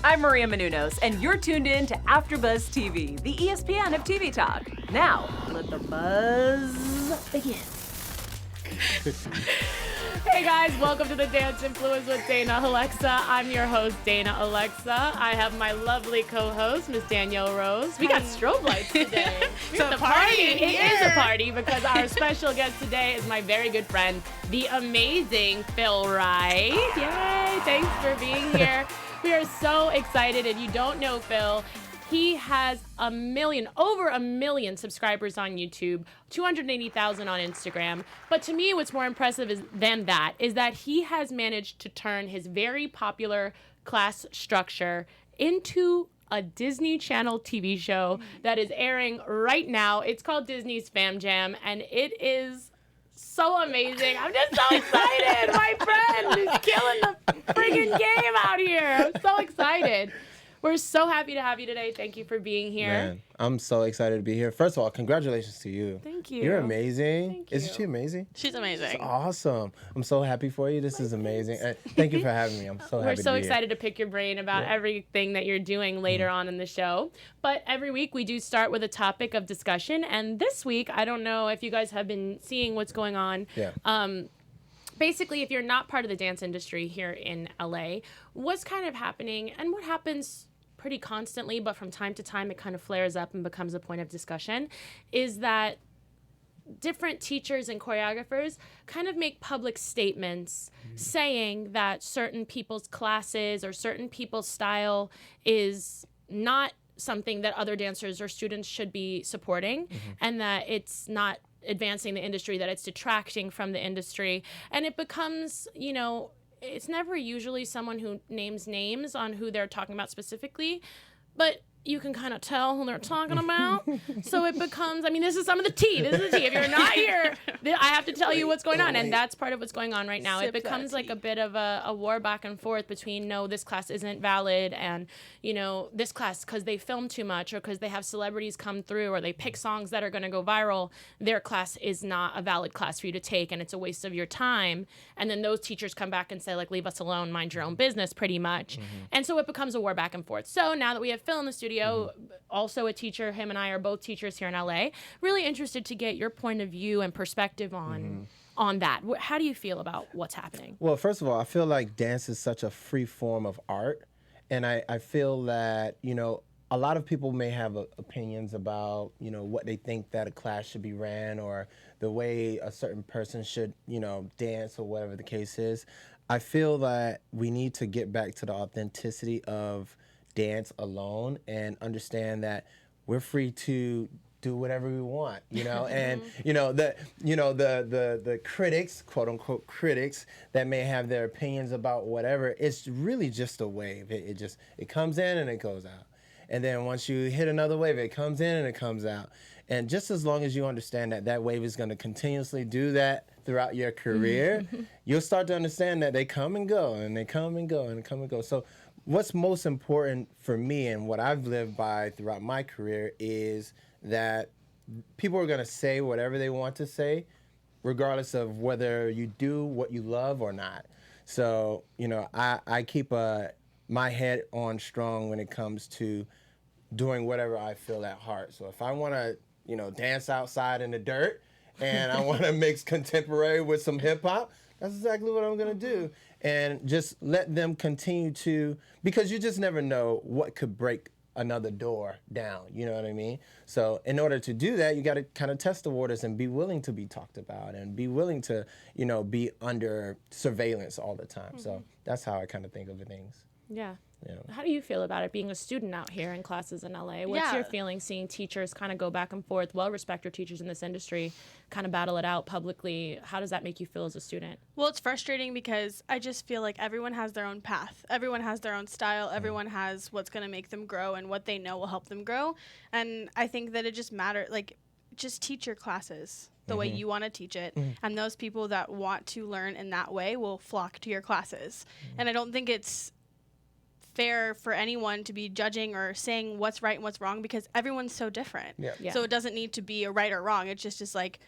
I'm Maria Menounos, and you're tuned in to AfterBuzz TV, the ESPN of TV talk. Now, let the buzz begin. Hey guys, welcome to the Dance Influence with Dana Alexa. I'm your host, Dana Alexa. I have my lovely co-host, Miss Danielle Rose. We got strobe lights today. It's a party in It here. is a party because our special guest today is my very good friend, the amazing Phil Wright. Yay, thanks for being here. We are so excited, and you don't know Phil. He has over a million subscribers on YouTube, 280,000 on Instagram. But to me, what's more impressive than that is that he has managed to turn his very popular class structure into a Disney Channel TV show that is airing right now. It's called Disney's Fam Jam, and it is so amazing. I'm just so excited. My friend is killing the friggin' game out here. I'm so excited. We're so happy to have you today. Thank you for being here. Man, I'm so excited to be here. First of all, congratulations to you. Thank you. You're amazing. Thank you. Isn't she amazing? She's amazing. It's awesome. I'm so happy for you. This is amazing. Thank you for having me. I'm so happy We're to so be excited to pick your brain about everything that you're doing later on in the show. But every week we do start with a topic of discussion. And this week, I don't know if you guys have been seeing what's going on. Yeah. Basically, if you're not part of the dance industry here in LA, what's kind of happening and what happens pretty constantly, but from time to time it kind of flares up and becomes a point of discussion, is that different teachers and choreographers kind of make public statements saying that certain people's classes or certain people's style is not something that other dancers or students should be supporting, and that it's not advancing the industry, that it's detracting from the industry. And it becomes, it's never usually someone who names names on who they're talking about specifically, but you can kind of tell who they're talking about. So it becomes, this is some of the tea. This is the tea. If you're not here, I have to tell you what's going on. And that's part of what's going on right now. It becomes like a bit of a war back and forth between, no, this class isn't valid, and, this class, because they film too much or because they have celebrities come through or they pick songs that are going to go viral, their class is not a valid class for you to take and it's a waste of your time. And then those teachers come back and say, like, leave us alone, mind your own business, pretty much. And so it becomes a war back and forth. So now that we have Phil in the studio, also a teacher, him and I are both teachers here in LA, really interested to get your point of view and perspective on that. How do you feel about what's happening? Well, first of all, I feel like dance is such a free form of art. And I feel that, a lot of people may have opinions about, what they think that a class should be ran or the way a certain person should, dance or whatever the case is. I feel that we need to get back to the authenticity of dance alone and understand that we're free to do whatever we want, and the critics, quote unquote critics, that may have their opinions about whatever, it's really just a wave. It comes in and it goes out. And then once you hit another wave, it comes in and it comes out. And just as long as you understand that wave is going to continuously do that throughout your career, you'll start to understand that they come and go and they come and go and they come and go. So what's most important for me and what I've lived by throughout my career is that people are going to say whatever they want to say, regardless of whether you do what you love or not. So, I keep my head on strong when it comes to doing whatever I feel at heart. So if I want to, dance outside in the dirt and I want to mix contemporary with some hip hop, that's exactly what I'm going to do. And just let them continue to, because you just never know what could break another door down, you know what I mean? So in order to do that, you got to kind of test the waters and be willing to be talked about and be willing to, be under surveillance all the time. So that's how I kind of think of things. Yeah. How do you feel about it being a student out here in classes in LA? What's your feeling seeing teachers kind of go back and forth, well-respected teachers in this industry, kind of battle it out publicly? How does that make you feel as a student? Well, it's frustrating because I just feel like everyone has their own path. Everyone has their own style. Everyone has what's going to make them grow and what they know will help them grow. And I think that it just matters, just teach your classes the way you want to teach it. And those people that want to learn in that way will flock to your classes. And I don't think it's fair for anyone to be judging or saying what's right and what's wrong because everyone's so different. Yeah. So it doesn't need to be a right or wrong. It's just like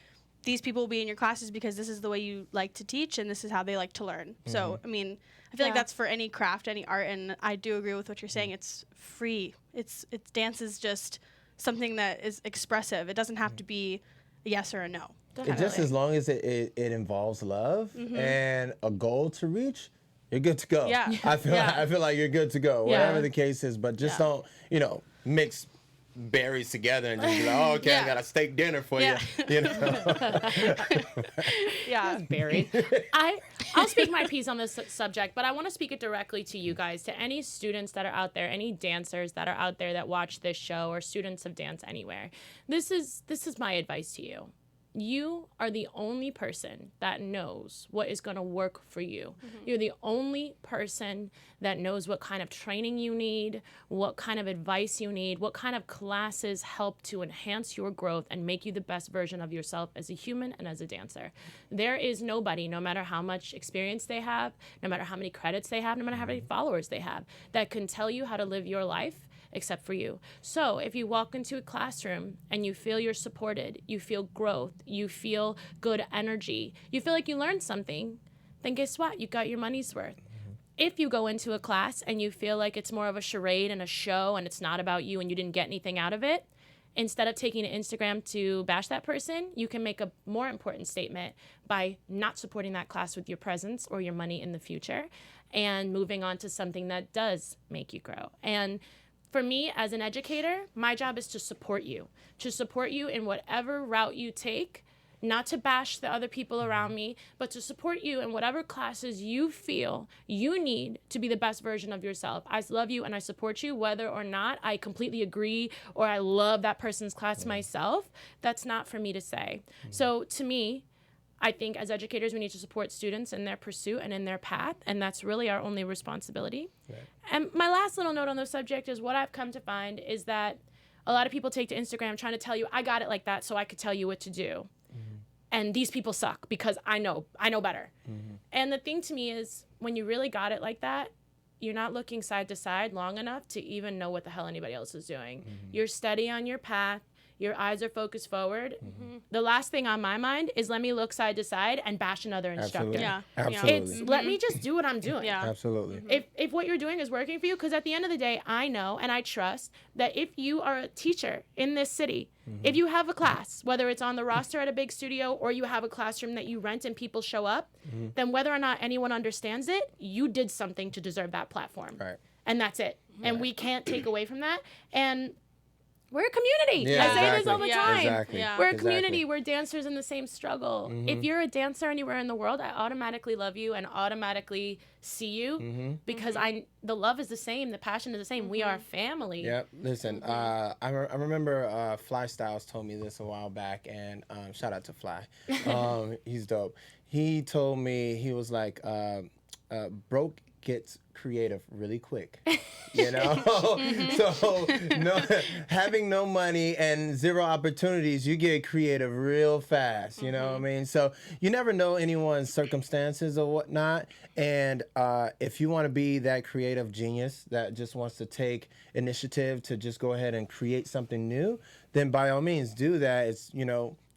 these people will be in your classes because this is the way you like to teach and this is how they like to learn. So, I mean, I feel like that's for any craft, any art, and I do agree with what you're saying. It's free. It's dance is just something that is expressive. It doesn't have to be a yes or a no. It just as long as it involves love and a goal to reach, you're good to go. Yeah. I feel like you're good to go, whatever the case is. But just don't, mix berries together and just be like, oh, okay, I got a steak dinner for you. You know? Yeah. Berry. I'll speak my piece on this subject, but I want to speak it directly to you guys, to any students that are out there, any dancers that are out there that watch this show, or students of dance anywhere. This is my advice to you. You are the only person that knows what is going to work for you. You're the only person that knows what kind of training you need, what kind of advice you need, what kind of classes help to enhance your growth and make you the best version of yourself as a human and as a dancer. There is nobody, no matter how much experience they have, no matter how many credits they have, no matter how many followers they have, that can tell you how to live your life except for you. So if you walk into a classroom and you feel you're supported, you feel growth, you feel good energy, you feel like you learned something, then guess what? You got your money's worth. If you go into a class and you feel like it's more of a charade and a show and it's not about you and you didn't get anything out of it, instead of taking to Instagram to bash that person, you can make a more important statement by not supporting that class with your presence or your money in the future and moving on to something that does make you grow. And for me, as an educator, my job is to support you in whatever route you take, not to bash the other people around me, but to support you in whatever classes you feel you need to be the best version of yourself. I love you and I support you, whether or not I completely agree or I love that person's class myself. That's not for me to say. So to me, I think as educators, we need to support students in their pursuit and in their path, and that's really our only responsibility. Right. And my last little note on the subject is what I've come to find is that a lot of people take to Instagram trying to tell you, I got it like that, so I could tell you what to do. And these people suck because I know better. And the thing to me is, when you really got it like that, you're not looking side to side long enough to even know what the hell anybody else is doing. You're steady on your path. Your eyes are focused forward. The last thing on my mind is let me look side to side and bash another instructor. Absolutely. It's let me just do what I'm doing. Absolutely. If what you're doing is working for you, because at the end of the day, I know and I trust that if you are a teacher in this city, if you have a class, whether it's on the roster at a big studio or you have a classroom that you rent and people show up, then whether or not anyone understands it, you did something to deserve that platform. Right. And that's it. And we can't take away from that. And we're a community. Yeah, I say this all the time. Exactly. Yeah. We're a community. We're dancers in the same struggle. If you're a dancer anywhere in the world, I automatically love you and automatically see you because the love is the same. The passion is the same. We are family. Yep. Listen, I remember Fly Styles told me this a while back, and shout out to Fly. He's dope. He told me, he was like, broke gets creative really quick, you know? So having no money and zero opportunities, you get creative real fast, you know what I mean? So you never know anyone's circumstances or whatnot. And if you want to be that creative genius that just wants to take initiative to just go ahead and create something new, then by all means do that. It's,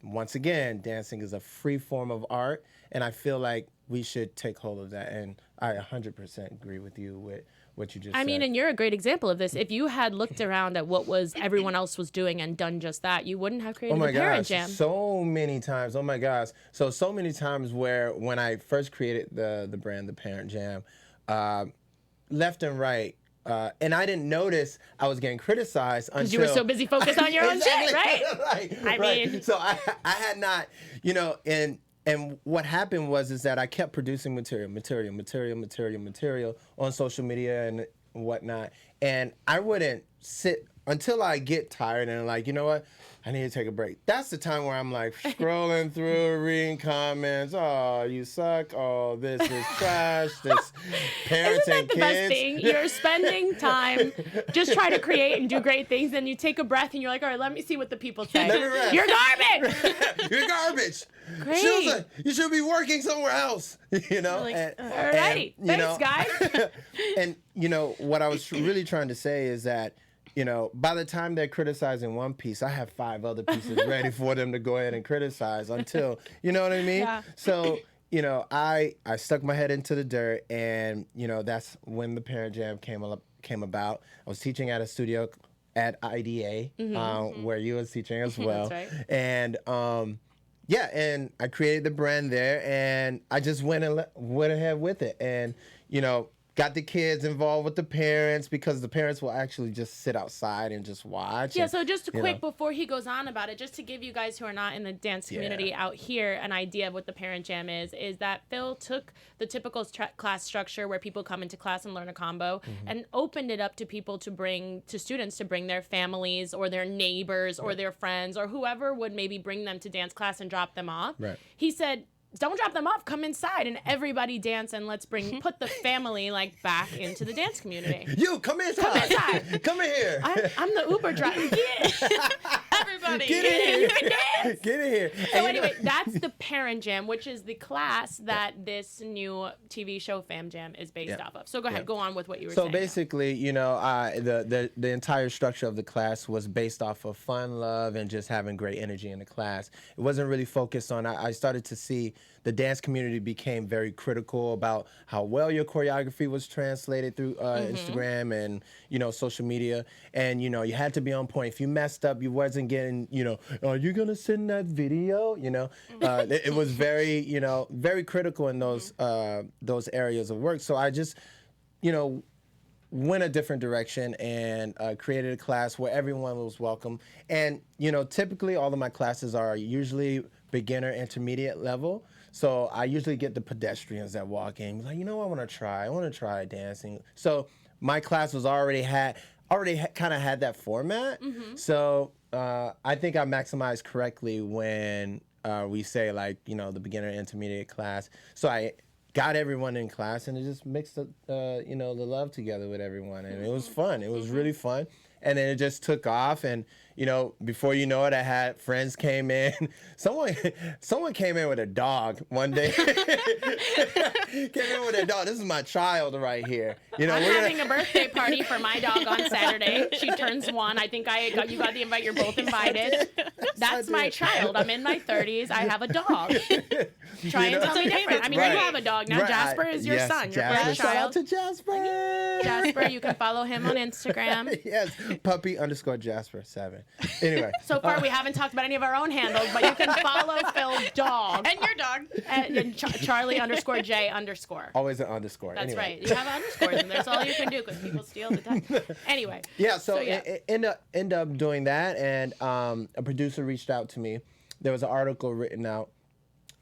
once again, dancing is a free form of art. And I feel like we should take hold of that. And I 100% agree with you with what you just said. I mean, and you're a great example of this. If you had looked around at what everyone else was doing and done just that, you wouldn't have created the Parent Jam. So many times. Oh my gosh. So many times where when I first created the brand, the Parent Jam, left and right, and I didn't notice I was getting criticized until... Because you were so busy focused on your own shit, right? I mean... So I had not, and what happened is that I kept producing material on social media and whatnot. And I wouldn't sit until I get tired and like, you know what? I need to take a break. That's the time where I'm like scrolling through, reading comments. Oh, you suck. Oh, this is trash. This parents and kids. Isn't that the best thing? You're spending time just trying to create and do great things. Then you take a breath and you're like, all right, let me see what the people say. You're garbage. You're garbage. Great. Susan, you should be working somewhere else. Like, alrighty. Thanks, guys. And what I was really trying to say is that you know, by the time they're criticizing one piece, I have 5 other pieces ready for them to go ahead and criticize until, you know what I mean? Yeah. So, you know, I stuck my head into the dirt, and, you know, that's when the Parent Jam came about. I was teaching at a studio at IDA, where you was teaching as well. That's right. And, yeah, and I created the brand there, and I just went ahead with it, and, you know, got the kids involved with the parents, because the parents will actually just sit outside and just watch. Yeah, and, so just you quick know. before he goes on about it, just to give you guys who are not in the dance community out here an idea of what the Parent Jam is that Phil took the typical class structure where people come into class and learn a combo and opened it up to people to students to bring their families or their neighbors or their friends or whoever would maybe bring them to dance class and drop them off. Right. He said, don't drop them off, come inside and everybody dance, and let's put the family like back into the dance community. You come inside. Come inside. Come in here. I'm the Uber driver. Everybody. Get in here. You can dance. Get in here. So anyway, that's the Parent Jam, which is the class that this new TV show Fam Jam is based off of. So go ahead, go on with what you were saying. So basically, you know, the entire structure of the class was based off of fun, love, and just having great energy in the class. It wasn't really focused on. I started to see the dance community became very critical about how well your choreography was translated through Instagram and, you know, social media. And, you know, you had to be on point. If you messed up, you wasn't getting, you know, are you going to send that video? You know, it was very, you know, very critical in those areas of work. So I just, you know, went a different direction and created a class where everyone was welcome. And, you know, typically all of my classes are usually beginner, intermediate level. So I usually get the pedestrians that walk in, like, you know, I want to try dancing. So my class was already kind of had that format. So I think I maximized correctly when we say, like, you know, the beginner, intermediate class. So I got everyone in class, and it just mixed the, you know, the love together with everyone, and it was fun. It was really fun. And then it just took off, and, you know, before you know it, I had friends came in. Someone came in with a dog one day. Came in with a dog. This is my child right here. You know, I'm having a birthday party for my dog on Saturday. She turns 1. I think you got the invite. You're both invited. That's my child. I'm in my 30s. I have a dog. Try and tell me different. I mean, you have a dog now. Jasper is your son, your Jasper. first Shout out child. to Jasper. Jasper, you can follow him on Instagram. Yes, puppy_Jasper7. Anyway. So far, we haven't talked about any of our own handles, but you can follow Phil's dog. And your dog. And Charlie_J_. Always an underscore. That's anyway. right. You have underscores, and that's all you can do because people steal the time. Anyway. Yeah, so yeah. End up doing that, and a producer reached out to me. There was an article written out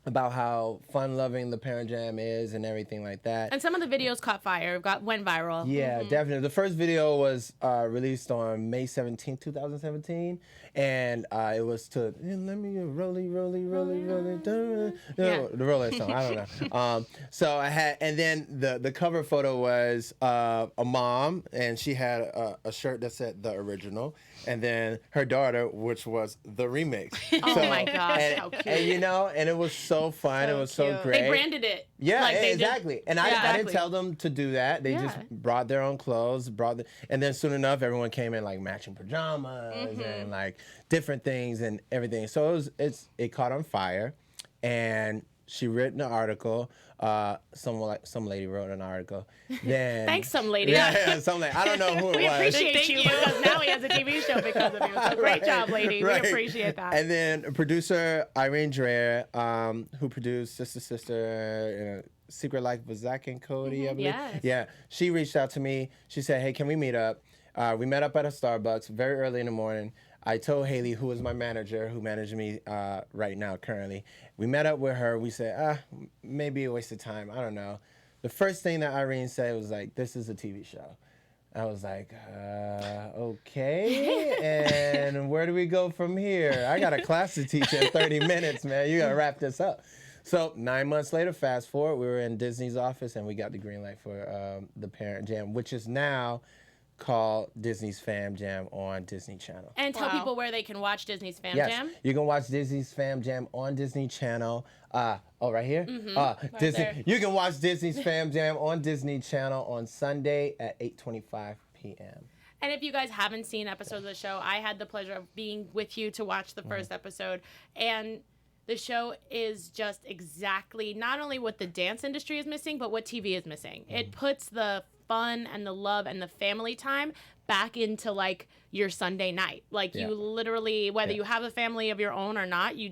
about how fun-loving the Parent Jam is and everything like that. And some of the videos caught fire, went viral. Yeah, definitely. The first video was released on May 17, 2017, and it was to let me rolly, the rolling song. I don't know. So I had, and then the cover photo was a mom, and she had a shirt that said the original, and then her daughter, which was the remix. Oh my gosh, how cute! And you know, and it was so fun. So it was so cute. great. They branded it. Yeah, like they exactly. And I didn't tell them to do that. They just brought their own clothes, and then soon enough, everyone came in like matching pajamas and like different things and everything. So it caught on fire, and she written an article. Some lady wrote an article. Then Thanks, some lady. Yeah, some lady. I don't know who it We was. appreciate Thank you you. because now he has a TV show because of you. So great job, lady. Right. We appreciate that. And then producer Irene Dreher, who produced Sister, Secret Life of Zach and Cody, I believe. Yes. Yeah, she reached out to me. She said, hey, can we meet up? We met up at a Starbucks very early in the morning. I told Haley, who is my manager, who manages me right now currently. We met up with her. We said, maybe a waste of time. I don't know. The first thing that Irene said was like, this is a TV show. I was like, okay, and where do we go from here? I got a class to teach in 30 minutes, man. You got to wrap this up. So 9 months later, fast forward, we were in Disney's office, and we got the green light for the Parent Jam, which is now called Disney's Fam Jam on Disney Channel. And tell people where they can watch Disney's Fam Yes, Jam. you can watch Disney's Fam Jam on Disney Channel. Right here? Disney. there. You can watch Disney's Fam Jam on Disney Channel on Sunday at 8:25 p.m. And if you guys haven't seen episodes of the show, I had the pleasure of being with you to watch the first episode. And the show is just exactly not only what the dance industry is missing, but what TV is missing. It puts the fun and the love and the family time back into like your Sunday night. Like you literally, whether you have a family of your own or not, you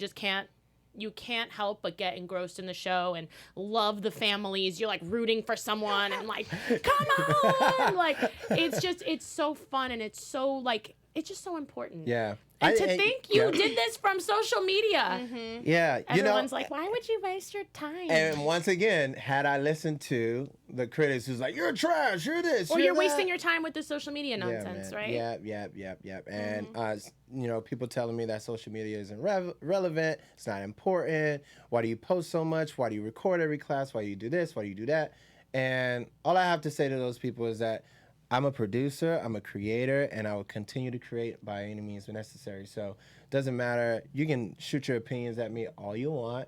can't help but get engrossed in the show and love the families. You're like rooting for someone and like, come on! Like it's so fun and it's just so important. Yeah. And to think you did this from social media. Yeah. Everyone's like, why would you waste your time? And once again, had I listened to the critics who's like, you're trash, you're this, or you're that. wasting your time with the social media nonsense, right? Yep. And, people telling me that social media isn't relevant, it's not important. Why do you post so much? Why do you record every class? Why do you do this? Why do you do that? And all I have to say to those people is that I'm a producer, I'm a creator, and I will continue to create by any means necessary. So it doesn't matter. You can shoot your opinions at me all you want,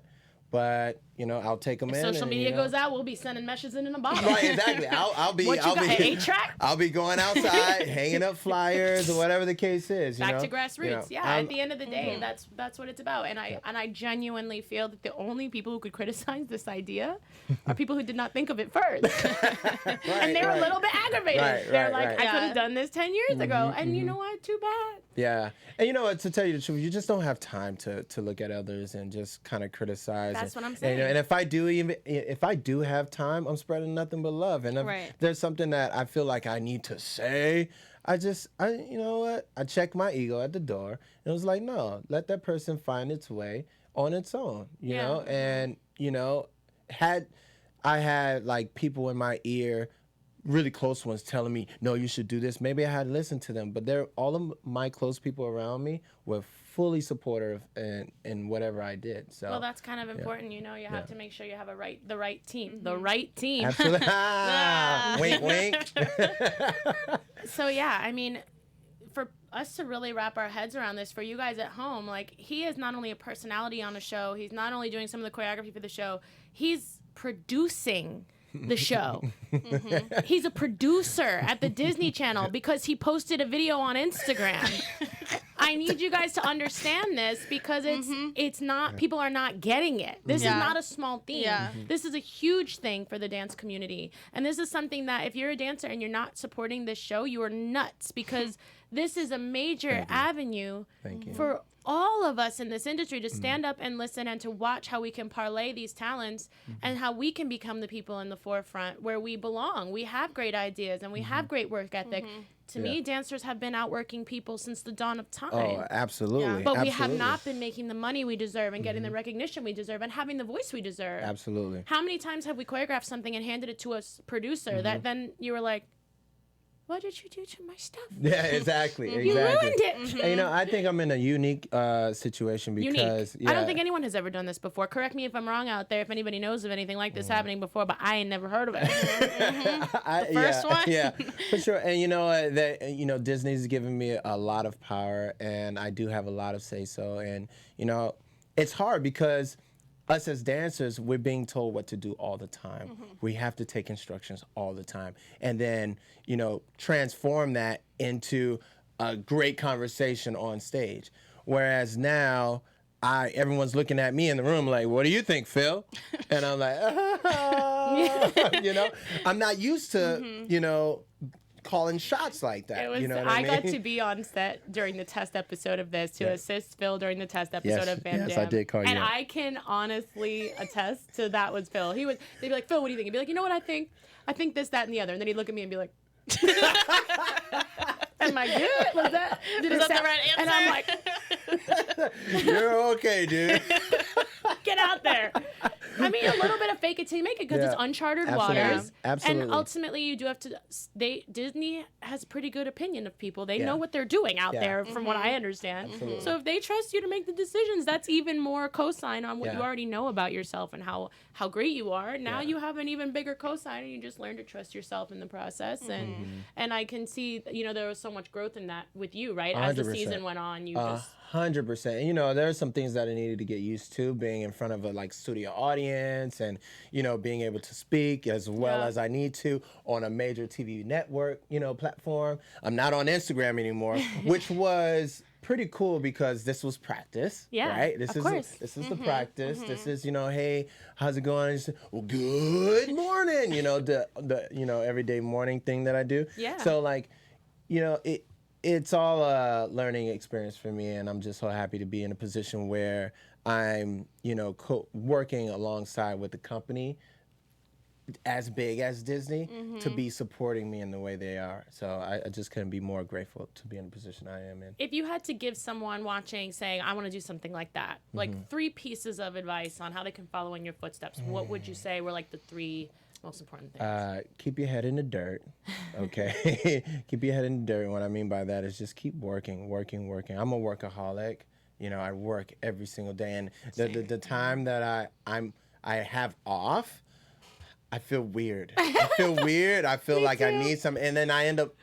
but I'll take them in. Social media goes out, we'll be sending messages in a bottle. Right, exactly. I'll be what you got, an 8-track? I'll be going outside, hanging up flyers or whatever the case is. Back to grassroots. At the end of the day, that's what it's about. And I genuinely feel that the only people who could criticize this idea are people who did not think of it first. And they're a little bit aggravated. They're like, I could have done this 10 years ago. And you know what? Too bad. Yeah. And you know what, to tell you the truth, you just don't have time to look at others and just kind of criticize. That's what I'm saying. And if I do have time, I'm spreading nothing but love. And if there's something that I feel like I need to say, I you know what? I check my ego at the door and it was like, no, let that person find its way on its own, you know? And, had I had like people in my ear, really close ones telling me, no, you should do this, maybe I had listened to them, but all of my close people around me were fully supportive in whatever I did. So well, that's kind of important. You have to make sure you have the right team. The right team. Absolutely. Wink, wink. So I mean, for us to really wrap our heads around this, for you guys at home, like he is not only a personality on the show, he's not only doing some of the choreography for the show, he's producing the show. He's a producer at the Disney Channel because he posted a video on Instagram. I need you guys to understand this because it's not, people are not getting it. This is not a small thing. This is a huge thing for the dance community. And this is something that if you're a dancer and you're not supporting this show, you are nuts because this is a major avenue for all of us in this industry to stand up and listen and to watch how we can parlay these talents and how we can become the people in the forefront where we belong. We have great ideas and we have great work ethic. To me, dancers have been outworking people since the dawn of time. Oh, absolutely. But we have not been making the money we deserve and getting the recognition we deserve and having the voice we deserve. Absolutely. How many times have we choreographed something and handed it to a producer that then you were like, what did you do to my stuff? Yeah, exactly. You ruined it. And, I think I'm in a unique situation because I don't think anyone has ever done this before. Correct me if I'm wrong out there, if anybody knows of anything like this happening before, but I ain't never heard of it. The first one? Yeah, for sure. And Disney's given me a lot of power and I do have a lot of say-so. And, it's hard because us as dancers, we're being told what to do all the time. We have to take instructions all the time. And then, transform that into a great conversation on stage. Whereas now, everyone's looking at me in the room like, what do you think, Phil? And I'm like, I'm not used to, calling shots like that. I got to be on set during the test episode of this to assist Phil during the test episode of Van Dam. Yes, I did call you. And I can honestly attest to that was Phil. They'd be like, Phil, what do you think? He'd be like, you know what I think? I think this, that, and the other. And then he'd look at me and be like, am I good? Was that the right answer? And I'm like, you're okay, dude. Get out there. I mean, a little bit of fake it till you make it because it's uncharted waters. Absolutely. And ultimately, you do have to. Disney has a pretty good opinion of people. They know what they're doing out there, from what I understand. Absolutely. So if they trust you to make the decisions, that's even more cosign on what you already know about yourself and how great you are. Now you have an even bigger cosign, and you just learn to trust yourself in the process. And I can see, there was so much growth in that with you, right? 100%. As the season went on, you just 100%. And, you know, there are some things that I needed to get used to, being in front of a like studio audience and, you know, being able to speak as well as I need to on a major TV network, you know, platform. I'm not on Instagram anymore, which was pretty cool because this was practice, right? This is the practice. This is, you know, hey, how's it going? And you say, well, good morning, you know, the you know, everyday morning thing that I do. Yeah. So like, you know, it's all a learning experience for me, and I'm just so happy to be in a position where I'm, you know, working alongside with the company as big as Disney to be supporting me in the way they are. So I just couldn't be more grateful to be in the position I am in. If you had to give someone watching saying, I want to do something like that, like 3 pieces of advice on how they can follow in your footsteps, what would you say were like the 3 most important things? Keep your head in the dirt, okay? Keep your head in the dirt. And what I mean by that is just keep working. I'm a workaholic. You know, I work every single day, and the time that I have off, I feel weird. I feel like I need some, and then I end up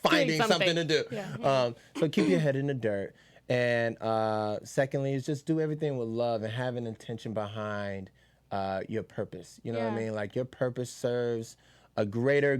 finding something to do. Yeah. So keep your head in the dirt. And secondly, is just do everything with love and have an intention behind your purpose. You know what I mean? Like your purpose serves a greater,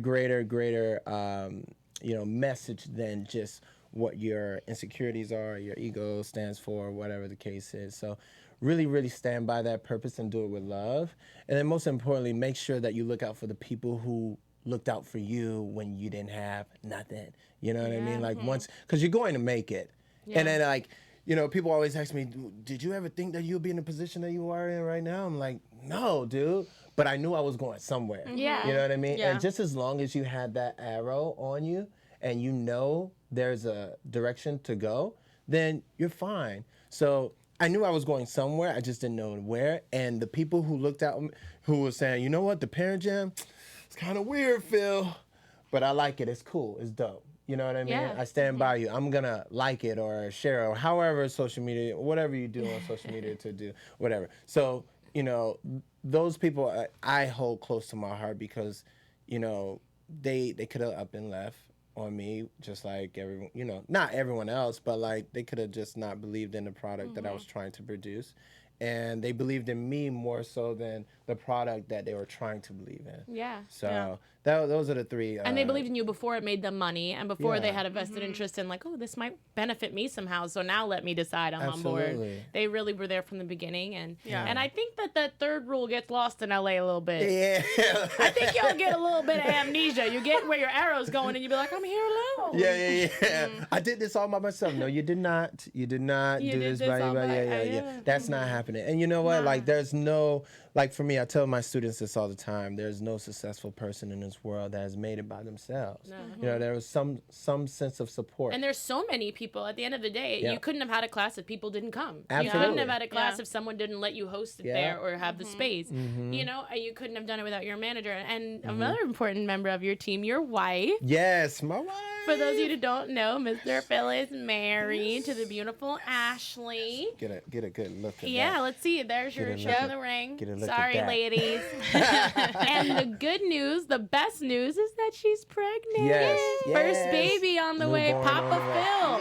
you know, message than just what your insecurities are, your ego stands for, whatever the case is. So really stand by that purpose and do it with love. And then most importantly, make sure that you look out for the people who looked out for you when you didn't have nothing. You know what I mean? Like once, because you're going to make it. And then like, you know, people always ask me, did you ever think that you'll be in the position that you are in right now? I'm like, no, dude. But I knew I was going somewhere. Yeah. You know what I mean? Yeah. And just as long as you had that arrow on you and you know there's a direction to go, then you're fine. So I knew I was going somewhere. I just didn't know where. And the people who looked out, who were saying, you know what, the Parent Jam, it's kind of weird, Phil. But I like it. It's cool. It's dope. You know what I mean? Yeah. I stand by you. I'm going to like it or share it or however social media, whatever you do on social media to do, whatever. So, you know, those people I hold close to my heart because, you know, they could have up and left on me just like everyone, you know, not everyone else, but like they could have just not believed in the product that I was trying to produce. And they believed in me more so than the product that they were trying to believe in. Yeah. So those are the 3. And they believed in you before it made them money and before they had a vested interest in like, oh, this might benefit me somehow. So now let me decide I'm on board. They really were there from the beginning. And and I think that 3rd rule gets lost in LA a little bit. Yeah. I think y'all get a little bit of amnesia. You get where your arrow's going and you be like, I'm here alone. Yeah. I did this all by myself. No, you did not. You did not do this by yeah. That's not happening. And you know what? Like there's no, like for me, I tell my students this all the time. There's no successful person in this world that has made it by themselves. You know, there was some sense of support. And there's so many people. At the end of the day, you couldn't have had a class if people didn't come. Absolutely. You couldn't have had a class if someone didn't let you host it there or have the space. You know, you couldn't have done it without your manager. And another important member of your team, your wife. Yes, my wife. For those of you who don't know, Mr. Phil is married to the beautiful Ashley. Get a good look at that. Yeah, let's see. There's your show in the ring. Sorry, ladies. And the good news, the best news is that she's pregnant. Yes. First baby on the way, Papa Phil.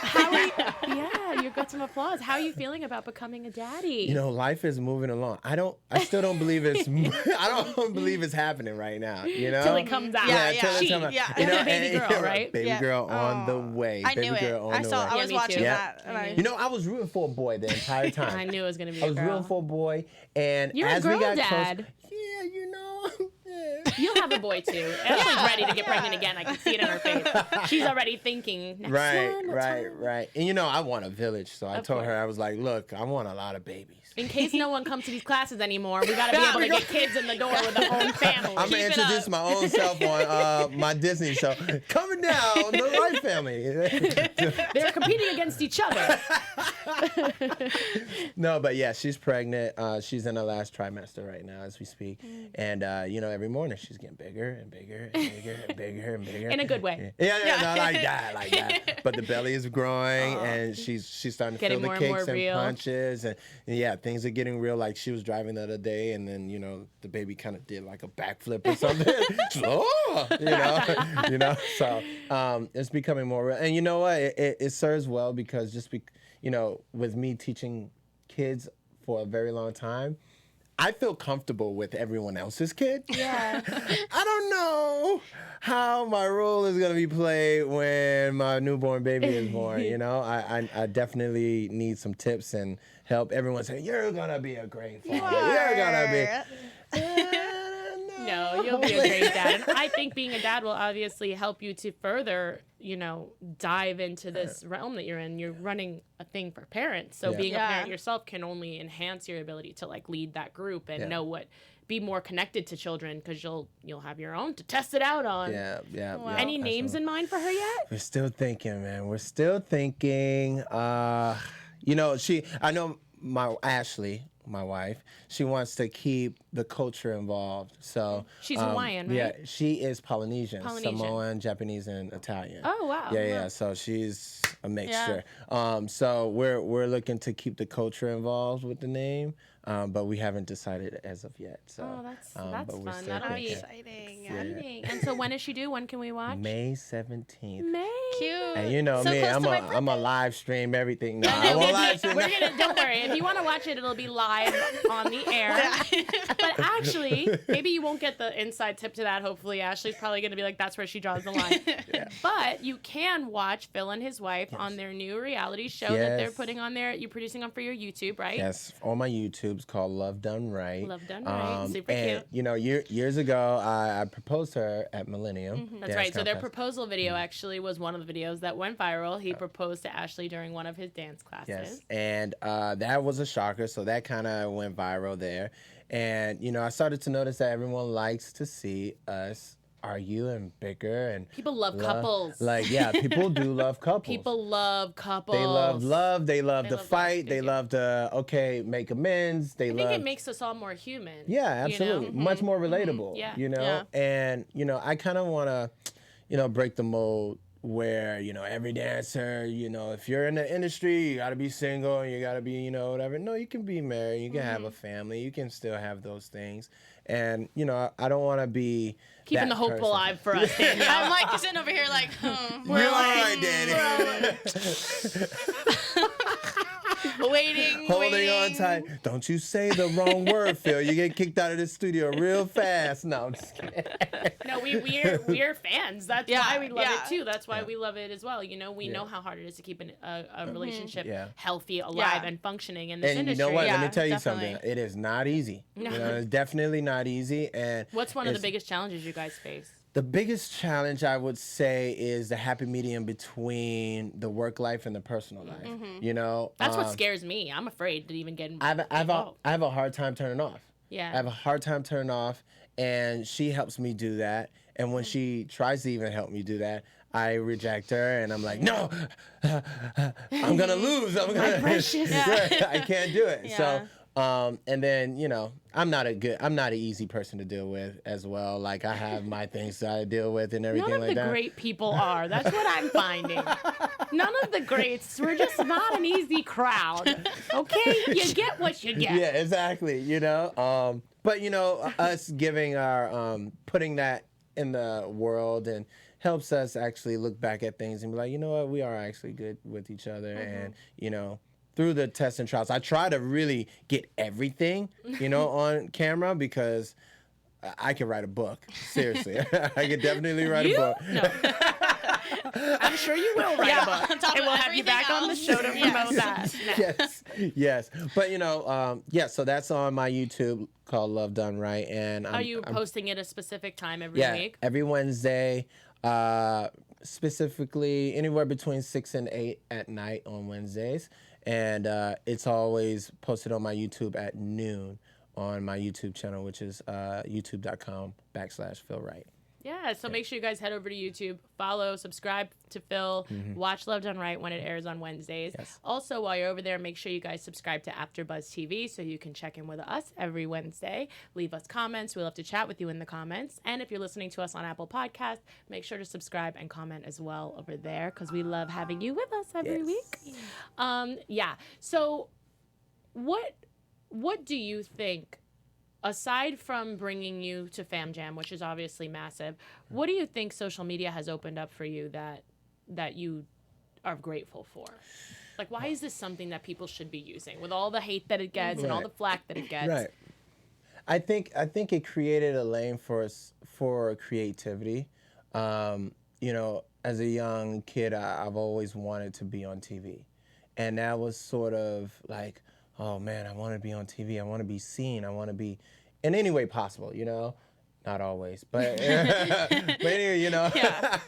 How are you? You got some applause. How are you feeling about becoming a daddy? You know, life is moving along. I still don't believe it's I don't believe it's happening right now, you know? Till it comes out. You know, baby girl, right? Baby girl on the way. I knew it. I was watching that. You know, I was rooting for a boy the entire time. I knew it was going to be a girl. I was rooting for a boy, and You're as a girl we got dad. close, you know. You'll have a boy too. Ashley's ready to get pregnant again. I can see it in her face. She's already thinking. Next one. Right. And you know, I want a village, so I told her, I was like, look, I want a lot of babies. In case no one comes to these classes anymore, we got to be able to get kids in the door with their own family. I'm going to introduce my own self on my Disney show. Coming down, the Wright family. They're competing against each other. No, but yeah, she's pregnant. She's in her last trimester right now as we speak. And, you know, every morning she's getting bigger and bigger and bigger and bigger and bigger. In a good way. Yeah, no, like that. But the belly is growing and she's starting to feel the kicks and punches. And yeah, things are getting real. Like she was driving the other day and then, you know, the baby kind of did like a backflip or something. You know, so it's becoming more real. And you know what? It serves well because with me teaching kids for a very long time, I feel comfortable with everyone else's kid. Yeah. I don't know how my role is going to be played when my newborn baby is born. I definitely need some tips and help. Everyone say, you're going to be a great father. You're going to be. No, you'll be a great dad. And I think being a dad will obviously help you to further, dive into this realm that you're in. You're running a thing for parents. So being a parent yourself can only enhance your ability to like lead that group and be more connected to children, because you'll have your own to test it out on. Wow. Any names in mind for her yet? We're still thinking, man. We're still thinking. I know Ashley, my wife, she wants to keep the culture involved. So she's Hawaiian, right? Yeah, she is Polynesian, Samoan, Japanese, and Italian. Oh wow. Yeah. So she's a mixture. So we're looking to keep the culture involved with the name. But we haven't decided as of yet. So, that's but fun. That'll be exciting. exciting. And so when is she due? When can we watch? May 17th. May. Cute. And you know So me, close to my I'm a live stream everything. No, I won't live stream. Don't worry. If you want to watch it, it'll be live on the air. But actually, maybe you won't get the inside tip to that. Hopefully, Ashley's probably going to be like, that's where she draws the line. But you can watch Phil and his wife on their new reality show that they're putting on there. You're producing on for your YouTube, right? Yes, on my YouTube. It's called Love Done Right. Love Done Right. Super and, cute. You know, years ago, I proposed to her at Millennium. That's right. So their proposal video actually was one of the videos that went viral. He proposed to Ashley during one of his dance classes. Yes, and that was a shocker. So that kind of went viral there. And, you know, I started to notice that everyone likes to see us argue and bicker, and people love couples. People do love couples. People love couples. They love love. They love to love fight. They love to make amends. I think it makes us all more human. Yeah, absolutely. Much more relatable. Yeah. You know, and you know, I kind of want to, you know, break the mold where, you know, every dancer, you know, if you're in the industry, you got to be single and you got to be, you know, whatever. No, you can be married. You can have a family. You can still have those things. And, you know, I don't want to be keeping the hope alive for us, Danielle. I'm like sitting over here like, You're all right, Danny. Holding on tight. Don't you say the wrong word, Phil. You get kicked out of the studio real fast. No, I'm just kidding. No, we're fans. That's why we love it too. That's why we love it as well. You know, we know how hard it is to keep a relationship healthy, alive, and functioning in this industry. And you know what? Let me tell you something. It is not easy. No. You know, it's definitely not easy. And what's one of the biggest challenges you guys face? The biggest challenge, I would say, is the happy medium between the work life and the personal life. You know, that's what scares me. I'm afraid to even get involved. I have a hard time turning off. Yeah, I have a hard time turning off, and she helps me do that. And when she tries to even help me do that, I reject her, and I'm like, no, I'm gonna lose. I'm gonna. I can't do it. Yeah. So. And then, you know, I'm not an easy person to deal with as well. Like, I have my things that I deal with and everything like that. None of the great people are. That's what I'm finding. None of the greats. We're just not an easy crowd. Okay? You get what you get. Yeah, exactly. You know, but, you know, us giving our, putting that in the world and helps us actually look back at things and be like, you know what, we are actually good with each other. And, you know, through the tests and trials, I try to really get everything, you know, on camera, because I could write a book. Seriously. I could definitely write a book. No. I'm sure you will write a book. And we'll have you back on the show to promote that. Yes. But, you know, so that's on my YouTube called Love Done Right. And are you posting it a specific time every week? Every Wednesday. Specifically anywhere between 6 and 8 at night on Wednesdays. And it's always posted on my YouTube at noon on my YouTube channel, which is youtube.com/Phil Wright. Yeah, so make sure you guys head over to YouTube, follow, subscribe to Phil, watch Love Done Right when it airs on Wednesdays. Yes. Also, while you're over there, make sure you guys subscribe to AfterBuzz TV so you can check in with us every Wednesday. Leave us comments. We love to chat with you in the comments. And if you're listening to us on Apple Podcasts, make sure to subscribe and comment as well over there, because we love having you with us every week. So what do you think, aside from bringing you to Fam Jam, which is obviously massive, what do you think social media has opened up for you that you are grateful for? Like, why is this something that people should be using with all the hate that it gets and all the flack that it gets? Right. I think it created a lane for us for creativity. You know, as a young kid, I've always wanted to be on TV, and that was sort of like, oh man, I want to be on TV. I want to be seen. I want to be in any way possible. You know, not always, but but anyway, you know. Yeah.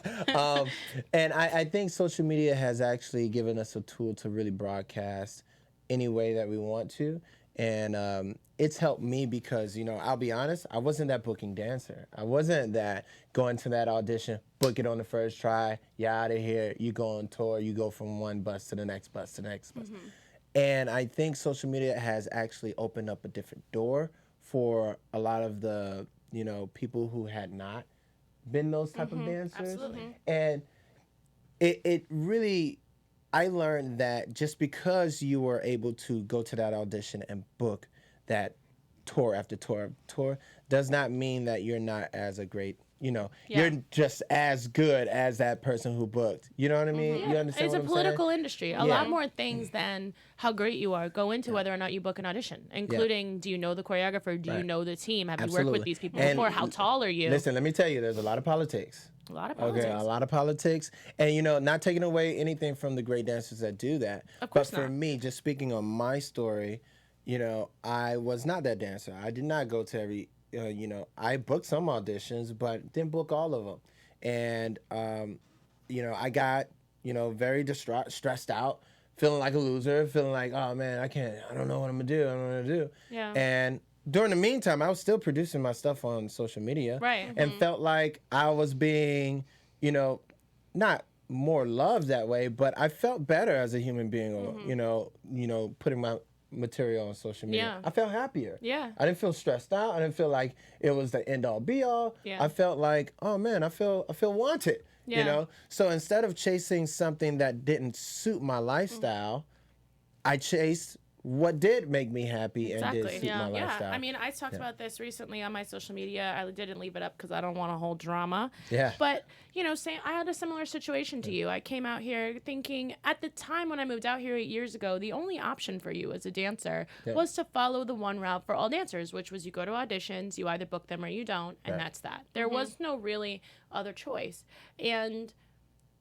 And I think social media has actually given us a tool to really broadcast any way that we want to. And it's helped me because, you know, I'll be honest, I wasn't that booking dancer. I wasn't that going to that audition, book it on the first try, you're out of here, you go on tour, you go from one bus to the next bus to the next bus. And I think social media has actually opened up a different door for a lot of the, you know, people who had not been those type of dancers. Absolutely. And it really, I learned that just because you were able to go to that audition and book that tour after tour after tour does not mean that you're not as a great, you know, you're just as good as that person who booked. You know what I mean? You understand It's what a I'm political saying? industry. A lot more things than how great you are go into whether or not you book an audition, including do you know the choreographer? Do you know the team? Have you worked with these people before? How tall are you? Listen, let me tell you, there's a lot of politics. A lot of politics. Okay, a lot of politics. And, you know, not taking away anything from the great dancers that do that. Of course but for not. me, just speaking on my story, you know, I was not that dancer. I did not go to every, you know, I booked some auditions, but didn't book all of them. And, you know, I got, you know, very stressed out, feeling like a loser, feeling like, oh, man, I don't know what I'm going to do. I don't know what to do. Yeah. And during the meantime, I was still producing my stuff on social media. Right. And felt like I was being, you know, not more loved that way, but I felt better as a human being, you know, putting my material on social media. Yeah. I felt happier. Yeah. I didn't feel stressed out. I didn't feel like it was the end all be all. Yeah. I felt like, oh man, I feel wanted. Yeah. You know? So instead of chasing something that didn't suit my lifestyle, I chased what did make me happy and did suit my lifestyle. I mean, I talked about this recently on my social media. I didn't leave it up because I don't want a whole drama. Yeah. But, you know, I had a similar situation to you. I came out here thinking, at the time when I moved out here 8 years ago, the only option for you as a dancer was to follow the one route for all dancers, which was you go to auditions, you either book them or you don't, and that's that. There was no really other choice. And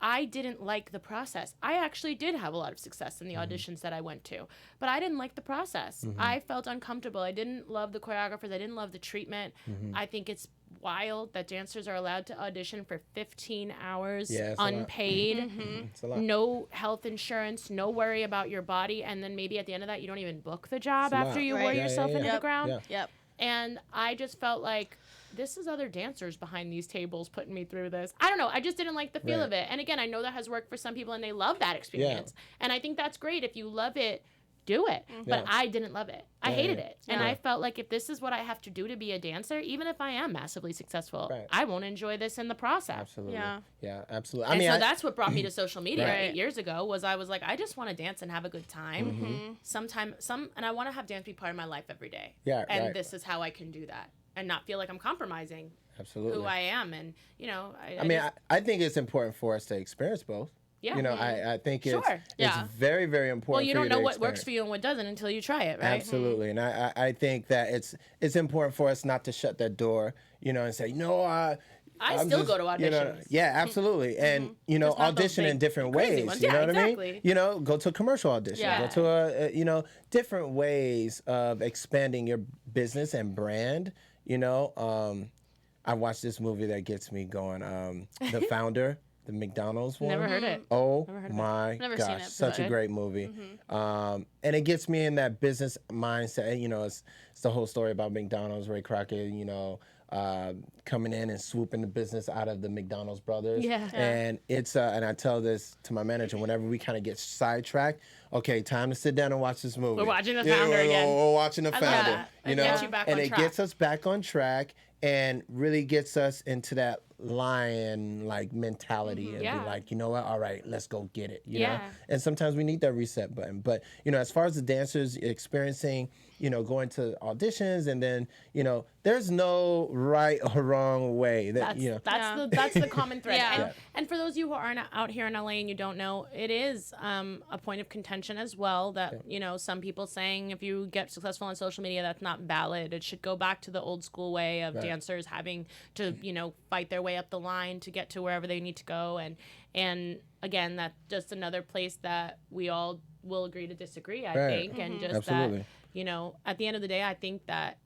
I didn't like the process. I actually did have a lot of success in the auditions that I went to, but I didn't like the process. I felt uncomfortable. I didn't love the choreographers. I didn't love the treatment. I think it's wild that dancers are allowed to audition for 15 hours unpaid, It's a lot. no health insurance, no worry about your body, and then maybe at the end of that, you don't even book the job after you wore yourself into the ground. Yep. And I just felt like, this is other dancers behind these tables putting me through this. I don't know. I just didn't like the feel of it. And again, I know that has worked for some people and they love that experience. And I think that's great. If you love it, do it. But I didn't love it. I hated it. And I felt like if this is what I have to do to be a dancer, even if I am massively successful, I won't enjoy this in the process. Absolutely. Yeah. Yeah, absolutely. And so that's what brought me to social media 8 years ago. Was I was like, I just want to dance and have a good time. And I want to have dance be part of my life every day. Yeah, and this is how I can do that and not feel like I'm compromising absolutely who I am. And you know, I think it's important for us to experience both. Yeah. You know, I think it's Yeah. very, very important. well, you for don't know to what experience. works for you and what doesn't until you try it, right? Absolutely, and I think that it's important for us not to shut that door, you know, and say no. I still go to auditions. You know, yeah, absolutely, and you know, Just not those audition in big, different crazy ways. ones. You Yeah, know what I exactly. mean? You know, go to a commercial audition. Yeah. Go to a you know, different ways of expanding your business and brand. You know, I watched this movie that gets me going. The Founder. The McDonald's one. Never heard it. Oh Never heard of my Never seen gosh, it, such a but- great movie. And it gets me in that business mindset. You know, it's the whole story about McDonald's, Ray Kroc, you know, coming in and swooping the business out of the McDonald's brothers. Yeah. And it's and I tell this to my manager whenever we kind of get sidetracked. Okay, time to sit down and watch this movie. We're watching The Founder again. We're watching The love Founder. that. You It know, gets you back and on it track. gets us back on track and really gets us into that lion like mentality and Yeah. be like, you know what, all right, let's go get it. You know? Yeah. And sometimes we need that reset button. But you know, as far as the dancers experiencing going to auditions, and then, there's no right or wrong way. That's the common thread. Yeah. And for those of you who aren't out here in LA and you don't know, it is a point of contention as well that, some people saying if you get successful on social media, that's not valid. It should go back to the old school way of dancers having to, fight their way up the line to get to wherever they need to go. And again, that's just another place that we all will agree to disagree, I think. And just Absolutely. that, at the end of the day, I think that,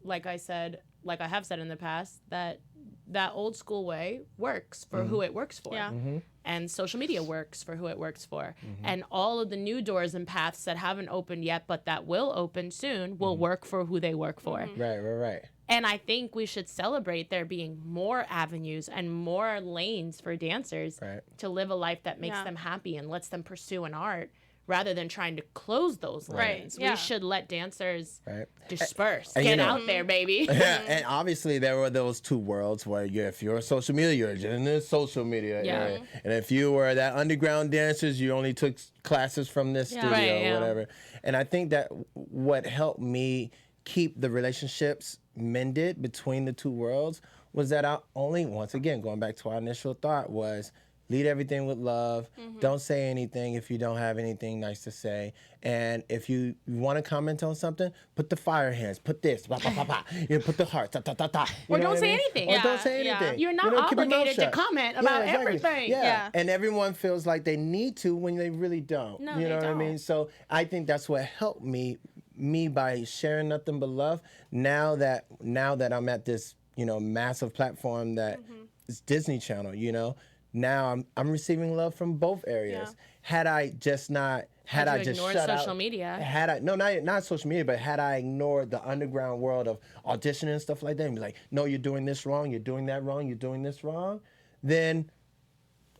like I have said in the past, that old school way works for who it works for. Yeah. And social media works for who it works for. And all of the new doors and paths that haven't opened yet, but that will open soon, will work for who they work for. Right. And I think we should celebrate there being more avenues and more lanes for dancers to live a life that makes them happy and lets them pursue an art, rather than trying to close those lanes. We should let dancers disperse. Get out there, baby. And obviously there were those two worlds where if you're a social media, you're just in the social media area. And if you were that underground dancers, you only took classes from this studio or whatever. And I think that what helped me keep the relationships mended between the two worlds was that I only, once again, going back to our initial thought, was lead everything with love. Don't say anything if you don't have anything nice to say. And if you want to comment on something, put the fire hands. Put this. Bah, bah, bah, bah. Put the heart. Ta, ta, ta, ta. Or don't say anything. Or don't say anything. You're not obligated to comment about everything. Yeah. And everyone feels like they need to when they really don't. No, you know they what I mean? don't. So I think that's what helped me by sharing nothing but love. Now that I'm at this, massive platform that is Disney Channel, now I'm receiving love from both areas. Had I just not had I just ignored shut social out, media. Had I not social media, but had I ignored the underground world of auditioning and stuff like that, and be like, no, you're doing this wrong, you're doing that wrong, you're doing this wrong, then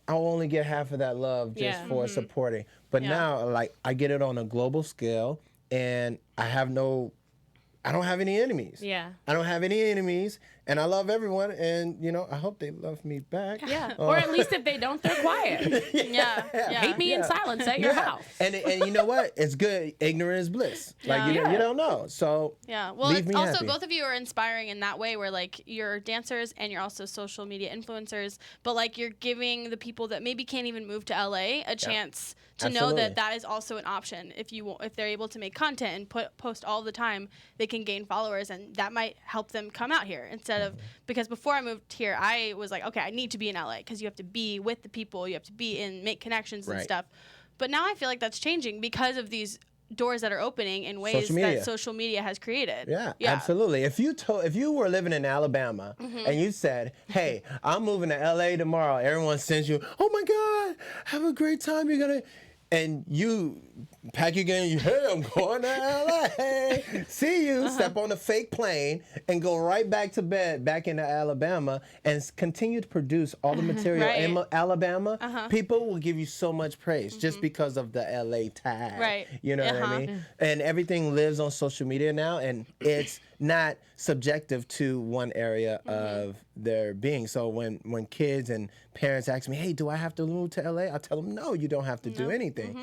I'll only get half of that love just for supporting. But now, like, I get it on a global scale, and I don't have any enemies. Yeah. I don't have any enemies, and I love everyone, and I hope they love me back. Yeah. Or at least if they don't, they're quiet. Hate me in silence at your house. And you know what? It's good. Ignorant is bliss. Like you don't know. So Well, leave it's me also happy. both of you are inspiring in that way, where like you're dancers and you're also social media influencers, but like you're giving the people that maybe can't even move to LA a chance to know that is also an option. If they're able to make content and post all the time, they can gain followers, and that might help them come out here instead of, because before I moved here, I was like, okay, I need to be in LA because you have to be with the people, you have to be in, make connections and stuff. But now I feel like that's changing because of these doors that are opening in ways that social media has created. Yeah, absolutely. If you were living in Alabama and you said, hey, I'm moving to LA tomorrow, everyone sends you, oh my God, have a great time, and you pack your game, hey, I'm going to LA. See you, step on a fake plane and go right back to bed, back into Alabama, and continue to produce all the material in Alabama. People will give you so much praise just because of the LA tag. Right. You know what I mean? And everything lives on social media now, and it's not subjective to one area of their being. So when kids and parents ask me, hey, do I have to move to LA? I tell them, no, you don't have to do anything.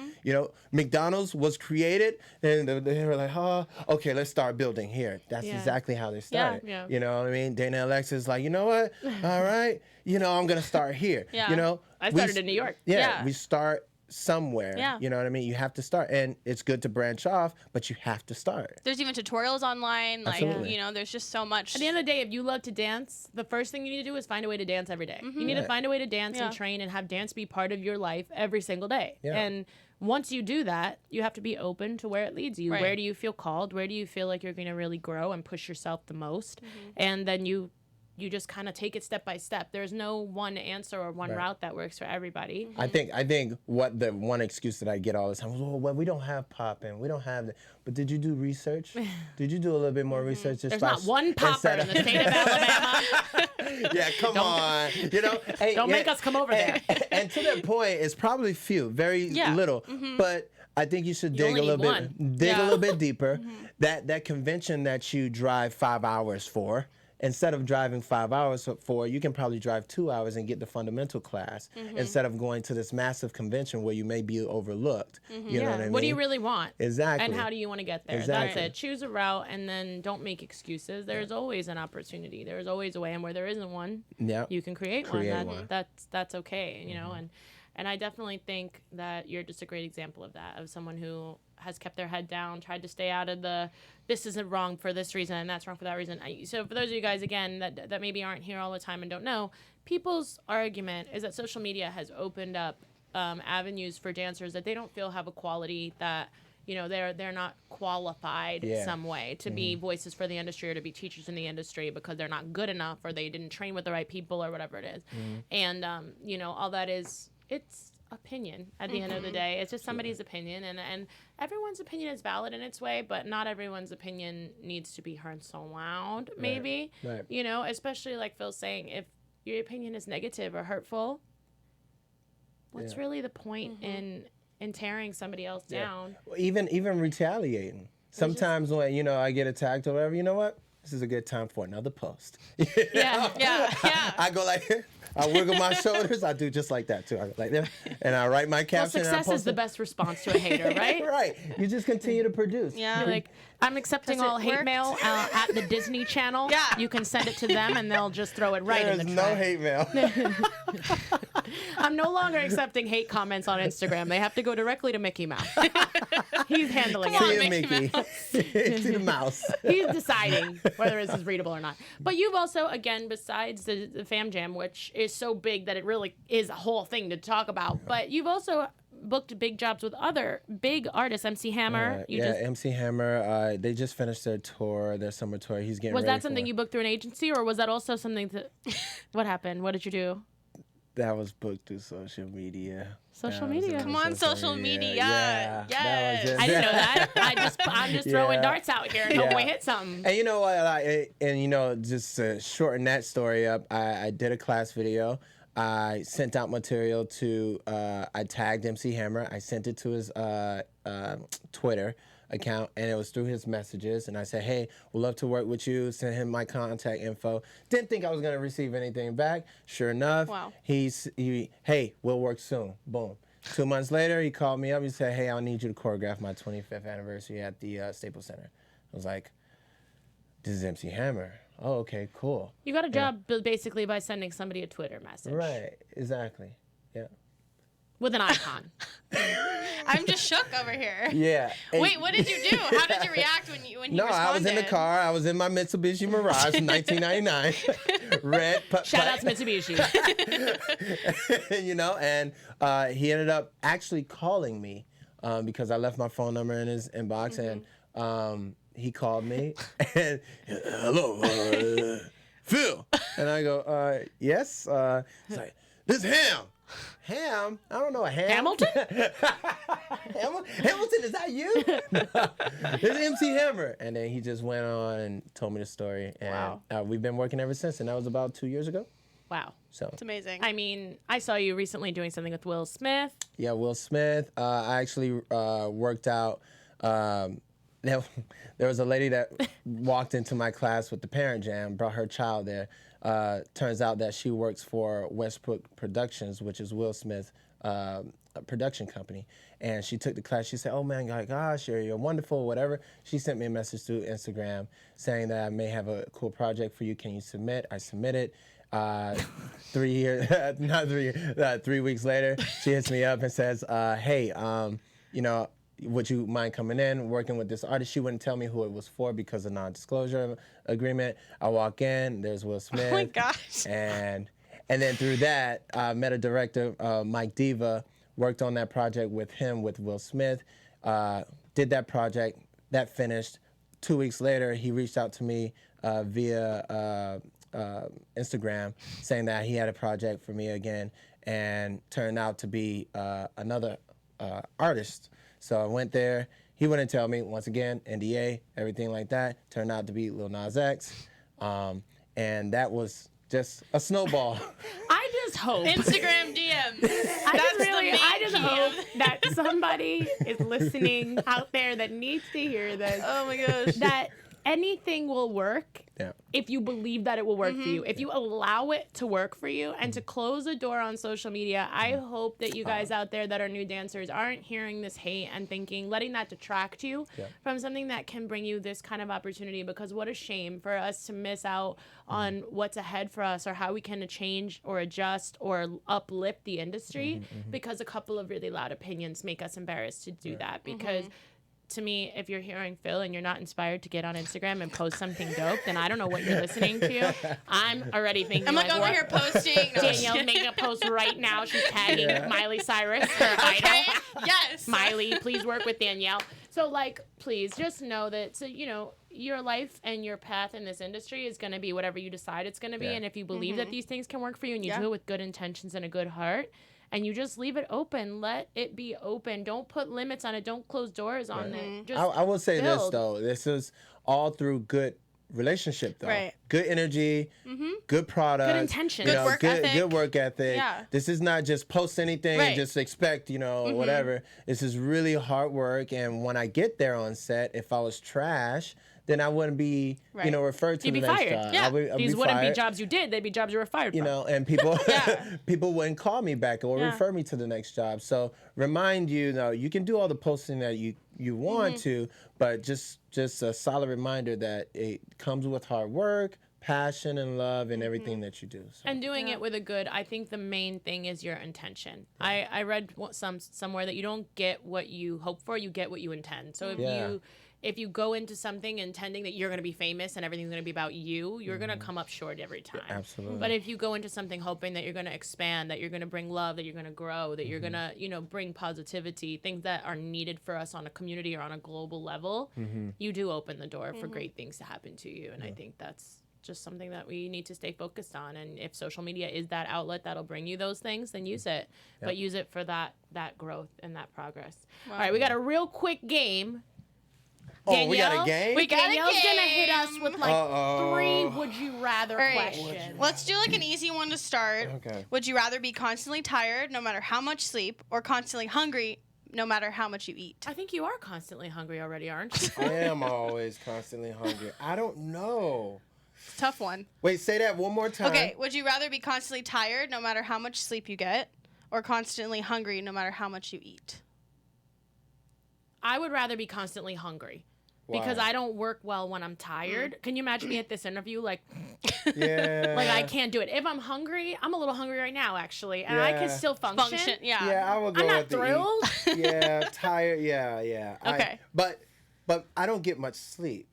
McDonald's was created, and they were like, okay, let's start building here. That's exactly how they started. You know what I mean? Dana Alexis is like, you know what? All right, I'm going to start here. I started in New York. We start somewhere. You know what I mean? You have to start, and it's good to branch off, but you have to start. There's even tutorials online. Like, Absolutely. There's just so much. At the end of the day, if you love to dance, the first thing you need to do is find a way to dance every day. You need to find a way to dance and train and have dance be part of your life every single day. And once you do that, you have to be open to where it leads you. Where do you feel called? Where do you feel like you're going to really grow and push yourself the most? And then you just kind of take it step by step. There's no one answer or one route that works for everybody. I think what the one excuse that I get all the time is, well, we don't have popping, we don't have that. But did you do research? Did you do a little bit more research? There's not one popper in the state of Alabama. Come on. Hey, don't make us come over there. And to that point, it's probably few, very little. But I think you should dig a little bit deeper. That convention that you drive 5 hours for, instead of driving 5 hours for, you can probably drive 2 hours and get the fundamental class instead of going to this massive convention where you may be overlooked. You know what I mean? What do you really want? Exactly. And how do you want to get there? Exactly. That's it. Choose a route and then don't make excuses. There's always an opportunity. There's always a way, and where there isn't one, you can create one. That's okay, you know. And I definitely think that you're just a great example of that, of someone who has kept their head down, tried to stay out of the, this isn't wrong for this reason and that's wrong for that reason. So for those of you guys, again, that maybe aren't here all the time and don't know, people's argument is that social media has opened up avenues for dancers that they don't feel have a quality, that, you know, they're not qualified some way to be voices for the industry or to be teachers in the industry because they're not good enough or they didn't train with the right people or whatever it is. And, you know, all that is, it's opinion at the end of the day. It's just somebody's opinion, and everyone's opinion is valid in its way, but not everyone's opinion needs to be heard so loud, maybe. Right. You know, especially like Phil's saying, if your opinion is negative or hurtful, what's really the point in tearing somebody else down? Even retaliating. Sometimes when, you know, I get attacked or whatever, you know what? This is a good time for another post. Yeah. I go like, I wiggle my shoulders. I do just like that too. I go like that, and I write my caption. Well, success is the best response to a hater, right? Right. You just continue to produce. Yeah. You're like, I'm accepting all hate mail at the Disney Channel. Yeah. You can send it to them, and they'll just throw it right in the trash. There's no hate mail. I'm no longer accepting hate comments on Instagram. They have to go directly to Mickey Mouse. He's handling it. See you, Mickey. See the mouse. He's deciding whether this is readable or not. But you've also, again, besides the Fam Jam, which is so big that it really is a whole thing to talk about, but you've also booked big jobs with other big artists. MCHammer. MCHammer. They just finished their tour, their summer tour. He's getting ready. Was that something you booked through an agency, or was that also something that? What happened? What did you do? That was booked through social media. Social media. Come on, social media. Yeah. Yes. I didn't know that. I'm just throwing darts out here and hoping we hit something. And you know what? And you know, just to shorten that story up, I did a class video. I sent out material to. I tagged MCHammer. I sent it to his Twitter account, and it was through his messages, and I said, hey, we'd love to work with you. Sent him my contact info. Didn't think I was going to receive anything back. Sure enough, hey, we'll work soon. Boom. 2 months later, he called me up. He said, hey, I need you to choreograph my 25th anniversary at the Staples Center. I was like, this is MCHammer. Oh, okay, cool. You got a job basically by sending somebody a Twitter message. Right, exactly. Yeah. With an icon. I'm just shook over here. Yeah. Wait, what did you do? How did you react when you responded? No, I was in the car. I was in my Mitsubishi Mirage in 1999. Red. Shout out to Mitsubishi. You know, and he ended up actually calling me because I left my phone number in his inbox, and he called me and, hello, Phil. And I go, yes. He's like, this Ham. Ham? I don't know a Ham. Hamilton? Hamilton, is that you? It's MCHammer. And then he just went on and told me the story. And we've been working ever since, and that was about 2 years ago. Wow. So it's amazing. I mean, I saw you recently doing something with Will Smith. Yeah, Will Smith. I actually worked out. There was a lady that walked into my class with the Parent Jam, brought her child there. Turns out that she works for Westbrook Productions, which is Will Smith's production company. And she took the class. She said, oh, man, gosh, you're wonderful, whatever. She sent me a message through Instagram saying that I may have a cool project for you. Can you submit? I submitted. 3 weeks later, she hits me up and says, hey, you know, would you mind coming in, working with this artist? She wouldn't tell me who it was for because of non-disclosure agreement. I walk in, there's Will Smith. Oh my gosh. And then through that, I met a director, Mike Diva, worked on that project with him, with Will Smith, did that project, that finished. 2 weeks later, he reached out to me via Instagram saying that he had a project for me again, and turned out to be another artist. So I went there. He wouldn't tell me. Once again, NDA, everything like that. Turned out to be Lil Nas X. And that was just a snowball. I just hope. Instagram DM. I just hope that somebody is listening out there that needs to hear this. Oh my gosh. That anything will work if you believe that it will work for you. If you allow it to work for you and to close the door on social media, I hope that you guys out there that are new dancers aren't hearing this hate and thinking, letting that detract you from something that can bring you this kind of opportunity, because what a shame for us to miss out on what's ahead for us or how we can change or adjust or uplift the industry because a couple of really loud opinions make us embarrassed to do that. Because to me, if you're hearing Phil and you're not inspired to get on Instagram and post something dope, then I don't know what you're listening to. I'm already thinking, I'm like over here posting. No, Danielle's making a post right now. She's tagging Miley Cyrus, her idol. Yes. Miley, please work with Danielle. So, like, please just know that, so, you know, your life and your path in this industry is going to be whatever you decide it's going to be. And if you believe that these things can work for you and you do it with good intentions and a good heart, and you just leave it open, let it be open. Don't put limits on it. Don't close doors on it. Just I will say build. this, though. This is all through good relationship, though. Right. Good energy, good product. Good intention. You Good know, work ethic. Good work ethic. Yeah. This is not just post anything and Right. just expect, you know, whatever. This is really hard work. And when I get there on set, if I was trash, then I wouldn't be, you know, referred to You'd the be next fired. job. Yeah. I would, I'd These be wouldn't fired. be jobs you did. They'd be jobs you were fired You from. know, and people Yeah. people wouldn't call me back or refer me to the next job. So remind you, you can do all the posting that you want to, but just a solid reminder that it comes with hard work, passion, and love in everything that you do. So. And doing it with a good, I think the main thing is your intention. I read somewhere that you don't get what you hope for, you get what you intend. So if you go into something intending that you're going to be famous and everything's going to be about you, you're going to come up short every time. Absolutely. But if you go into something hoping that you're going to expand, that you're going to bring love, that you're going to grow, that you're going to, you know, bring positivity, things that are needed for us on a community or on a global level, you do open the door for great things to happen to you. And I think that's just something that we need to stay focused on. And if social media is that outlet that'll bring you those things, then use it. But use it for that growth and that progress. Wow. All right, we got a real quick game. We got a game? Danielle's gonna hit us with like 3 would you rather questions. Let's do like an easy one to start. Okay. Would you rather be constantly tired no matter how much sleep, or constantly hungry no matter how much you eat? I think you are constantly hungry already, aren't you? I am always constantly hungry. I don't know. Tough one. Wait, say that one more time. Okay, would you rather be constantly tired no matter how much sleep you get, or constantly hungry no matter how much you eat? I would rather be constantly hungry. Why? Because I don't work well when I'm tired. Can you imagine me at this interview? Like, Yeah. like I can't do it. If I'm hungry, I'm a little hungry right now, actually. And I can still function. Yeah. Yeah, I would go I'm not with the thrilled. eat. Yeah, tired. Yeah. Okay. But I don't get much sleep.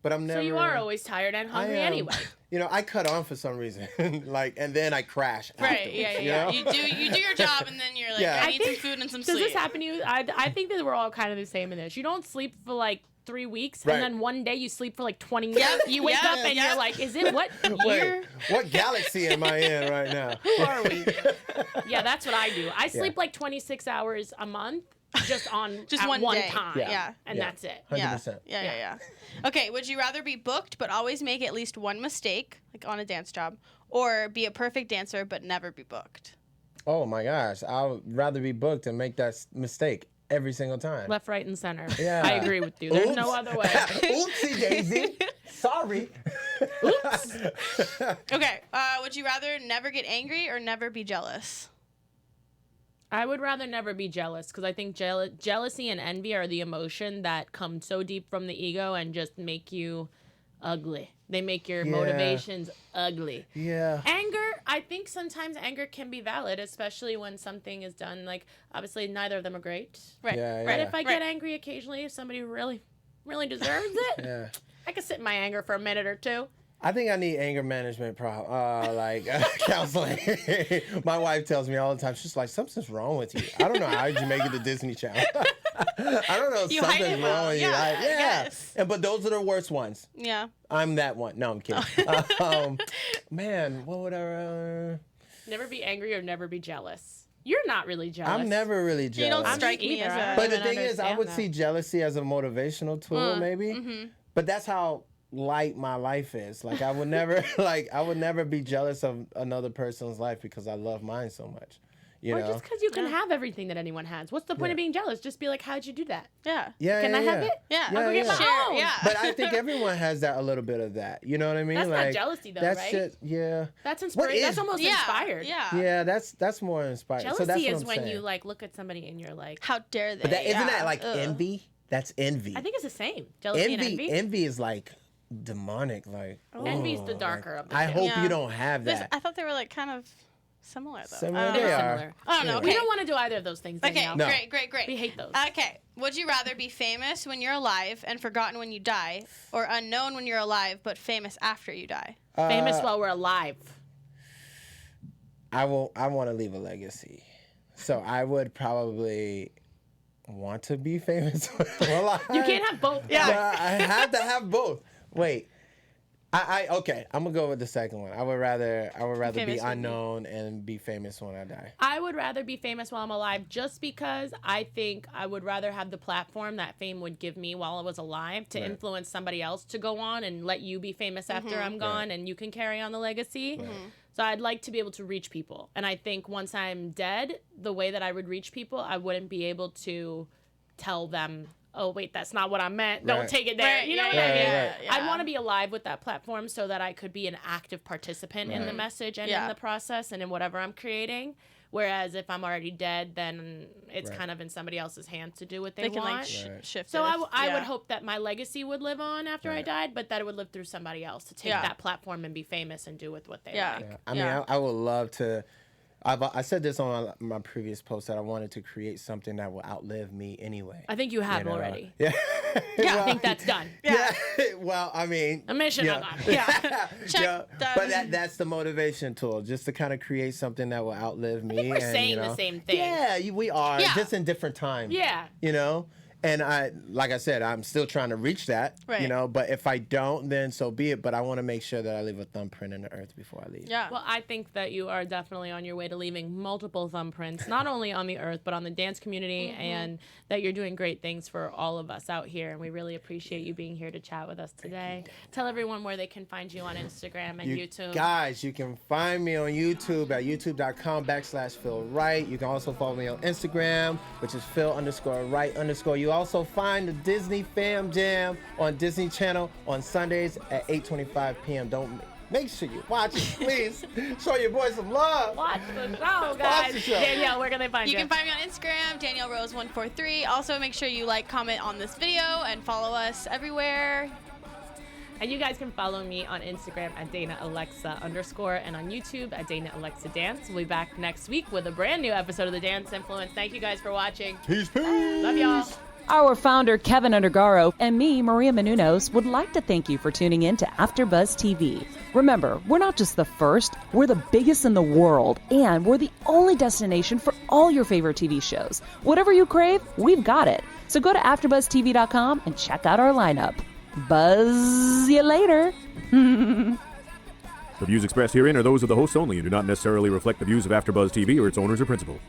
But I'm never. So you are always tired and hungry anyway. You know, I cut on for some reason, and then I crash. Right. afterwards, Yeah. you Yeah. know? You do your job, and then you're like, Yeah. I need some food and some Does sleep. this happen to you? I think that we're all kind of the same in this. You don't sleep for like 3 weeks, Right. and then one day you sleep for like 20 years. You wake up and you're like, is it what year? Wait, what galaxy am I in right now? Who are we? Yeah, that's what I do. I sleep like 26 hours a month just on Just at one day. time. Yeah. And that's it. 100%. Yeah. Okay, would you rather be booked but always make at least one mistake, like on a dance job, or be a perfect dancer but never be booked? Oh my gosh, I would rather be booked and make that mistake every single time. Left, right, and center. Yeah. I agree with you. There's no other way. Oopsie daisy. Sorry. Oops. Okay, would you rather never get angry or never be jealous? I would rather never be jealous because I think jealousy and envy are the emotion that come so deep from the ego and just make you ugly. They make your motivations ugly. Yeah. Anger, I think sometimes anger can be valid, especially when something is done. Like, obviously, neither of them are great. Right. Yeah, But yeah. if I get angry occasionally, if somebody really, really deserves it, Yeah. I can sit in my anger for a minute or two. I think I need anger management counseling. My wife tells me all the time, she's like, something's wrong with you. I don't know how did you make it to Disney Channel. I don't know, You hide something's it well. wrong with you. Yeah, I Yeah. guess. But those are the worst ones. Yeah. I'm that one. No, I'm kidding. Man, what would I... Never be angry or never be jealous. You're not really jealous. I'm never really jealous. You don't I'm strike me either. as a... But the even thing is, I understand would that. see jealousy as a motivational tool, maybe. But that's how light my life is. Like I would never, be jealous of another person's life because I love mine so much. You or know? just because you can have everything that anyone has. What's the point of being jealous? Just be like, how'd you do that? Yeah. Yeah, Can I have it? Yeah. I'll go get my Share. own. Yeah. But I think everyone has that a little bit of that. You know what I mean? That's not like, jealousy though, that's right? Just, yeah. That's inspiring. That's almost inspired. Yeah. Yeah, that's more inspired. Jealousy so that's what is I'm when saying. you like look at somebody and you're like, How dare they? But isn't that like Ugh. envy? That's envy. I think it's the same. Jealousy and envy. Envy is like demonic. Like Envy's the oh, darker of the I two. hope Yeah. you don't have that. I thought they were like kind of similar though. Similar, They're they are. similar. I don't know. Yeah. Okay. We don't want to do either of those things. Okay, Danielle. No. great. We hate those. Okay. Would you rather be famous when you're alive and forgotten when you die, or unknown when you're alive but famous after you die? Famous while we're alive. I want to leave a legacy, so I would probably want to be famous. You can't have both. Yeah, I have to have both. Wait, okay. I'm gonna go with the second one. I would rather be Famous when unknown and be famous when I die. I would rather be famous while I'm alive just because I think I would rather have the platform that fame would give me while I was alive to influence somebody else to go on and let you be famous after I'm gone and you can carry on the legacy. So I'd like to be able to reach people. And I think once I'm dead, the way that I would reach people, I wouldn't be able to tell them, oh, wait, that's not what I meant. Don't Right. take it there. Right, You know yeah, what I mean? yeah, yeah. I'd want to be alive with that platform so that I could be an active participant in the message and in the process and in whatever I'm creating. Whereas if I'm already dead, then it's kind of in somebody else's hands to do what they They can want. like shift. So it. I would hope that my legacy would live on after I died, but that it would live through somebody else to take that platform and be famous and do with what they like. I mean, I would love to. I said this on my previous post that I wanted to create something that will outlive me anyway. I think you have You know? already. Yeah. I think that's done. Yeah. Well, I mean, A mission yeah. done. Yeah. Check, done. But that's the motivation tool, just to kind of create something that will outlive me. I think we're and, saying you know, the same thing. Yeah, we are, Yeah. just in different times. Yeah. You know? And like I said, I'm still trying to reach that, you Right. know, but if I don't, then so be it. But I want to make sure that I leave a thumbprint in the earth before I leave. Yeah. Well, I think that you are definitely on your way to leaving multiple thumbprints, not only on the earth, but on the dance community, and that you're doing great things for all of us out here. And we really appreciate you being here to chat with us today. Tell everyone where they can find you on Instagram and YouTube. Guys, you can find me on YouTube at youtube.com/Phil Wright. You can also follow me on Instagram, which is Phil_Wright_. You also find the Disney Fam Jam on Disney Channel on Sundays at 8:25 p.m. Make sure you watch it, please. Show your boy some love. Watch the show, guys. the show. Danielle, where can they find you? You can find me on Instagram, Danielle Rose 143. Also, make sure you like, comment on this video, and follow us everywhere. And you guys can follow me on Instagram at DanaAlexa_ and on YouTube at Dana Alexa Dance. We'll be back next week with a brand new episode of The Dance Influence. Thank you guys for watching. Peace. Love y'all. Our founder, Keven Undergaro, and me, Maria Menounos, would like to thank you for tuning in to AfterBuzz TV. Remember, we're not just the first, we're the biggest in the world, and we're the only destination for all your favorite TV shows. Whatever you crave, we've got it. So go to AfterBuzzTV.com and check out our lineup. Buzz you later. The views expressed herein are those of the hosts only and do not necessarily reflect the views of AfterBuzz TV or its owners or principals.